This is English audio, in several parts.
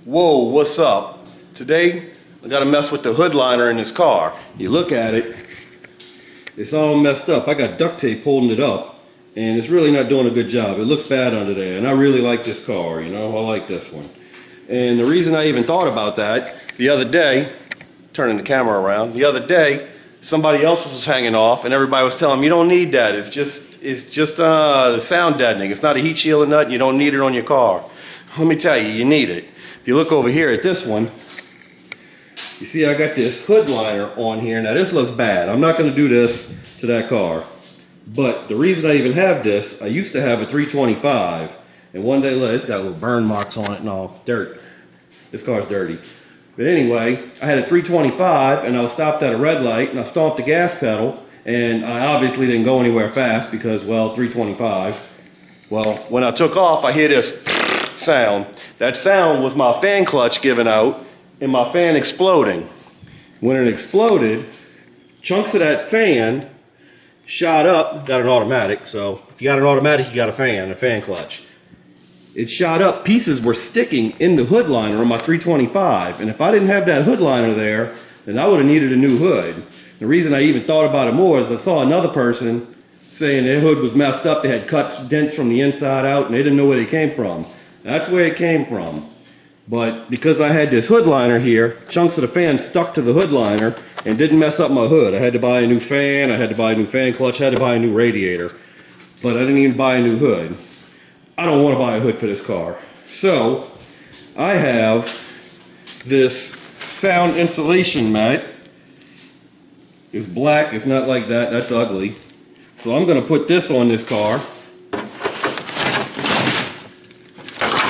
Whoa, what's up? Today I gotta mess with the hood liner in this car. You look at it, it's all messed up. I got duct tape holding it up and it's really not doing a good job. It looks bad under there, and I really like this car, you know, I like this one. And the reason I even thought about that, the other day, turning the camera around, the other day somebody else was hanging off and everybody was telling me you don't need that. It's just the sound deadening. It's not a heat shield or nothing. You don't need it on your car. Let me tell you, you need it. If you look over here at this one, you see I got this hood liner on here. Now this looks bad. I'm not going to do this to that car. But the reason I even have this, I used to have a 325. And one day, look, it's got little burn marks on it and all. Dirt. This car's dirty. But anyway, I had a 325 and I was stopped at a red light and I stomped the gas pedal. And I obviously didn't go anywhere fast because, well, 325. Well, when I took off, I hear this sound. That sound was my fan clutch giving out and my fan exploding. When it exploded, chunks of that fan shot up. Got an automatic, so if you got an automatic, you got a fan clutch. It shot up. Pieces were sticking in the hood liner on my 325, and if I didn't have that hood liner there, then I would have needed a new hood. The reason I even thought about it more is I saw another person saying their hood was messed up. They had cuts, dents from the inside out, and they didn't know where they came from. That's where it came from. But because I had this hood liner here, chunks of the fan stuck to the hood liner and didn't mess up my hood. I had to buy a new fan, I had to buy a new fan clutch, I had to buy a new radiator. But I didn't even buy a new hood. I don't want to buy a hood for this car. So I have this sound insulation mat. It's black, it's not like that, that's ugly. So I'm going to put this on this car.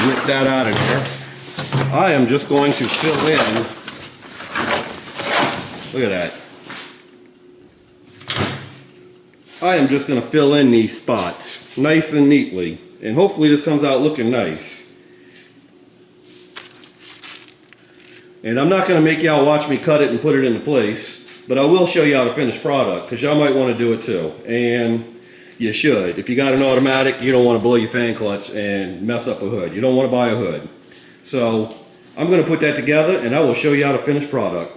Rip that out of there. I am just going to fill in. Look at that. I am just going to fill in these spots nice and neatly. And hopefully this comes out looking nice. And I'm not going to make y'all watch me cut it and put it into place. But I will show y'all the finished product because y'all might want to do it too. And you should. If you got an automatic, you don't want to blow your fan clutch and mess up a hood. You don't want to buy a hood. So I'm going to put that together and I will show you how the finished product.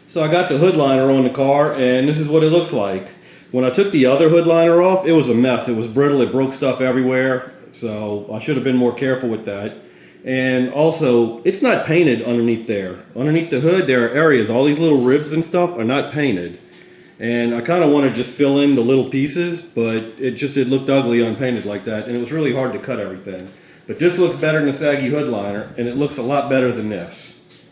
So I got the hood liner on the car and this is what it looks like. When I took the other hood liner off, it was a mess. It was brittle, it broke stuff everywhere. So I should have been more careful with that. And also, it's not painted underneath there. Underneath the hood, there are areas, all these little ribs and stuff are not painted. And I kind of want to just fill in the little pieces, but it looked ugly unpainted like that, and it was really hard to cut everything. But this looks better than the saggy hood liner, and it looks a lot better than this.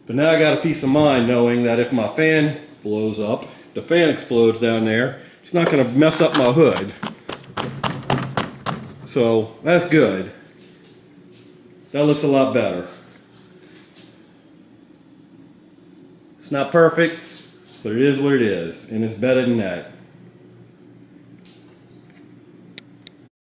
But now I got a peace of mind knowing that if my fan blows up, the fan explodes down there, it's not going to mess up my hood. So that's good. That looks a lot better. It's not perfect, but it is what it is, and it's better than that.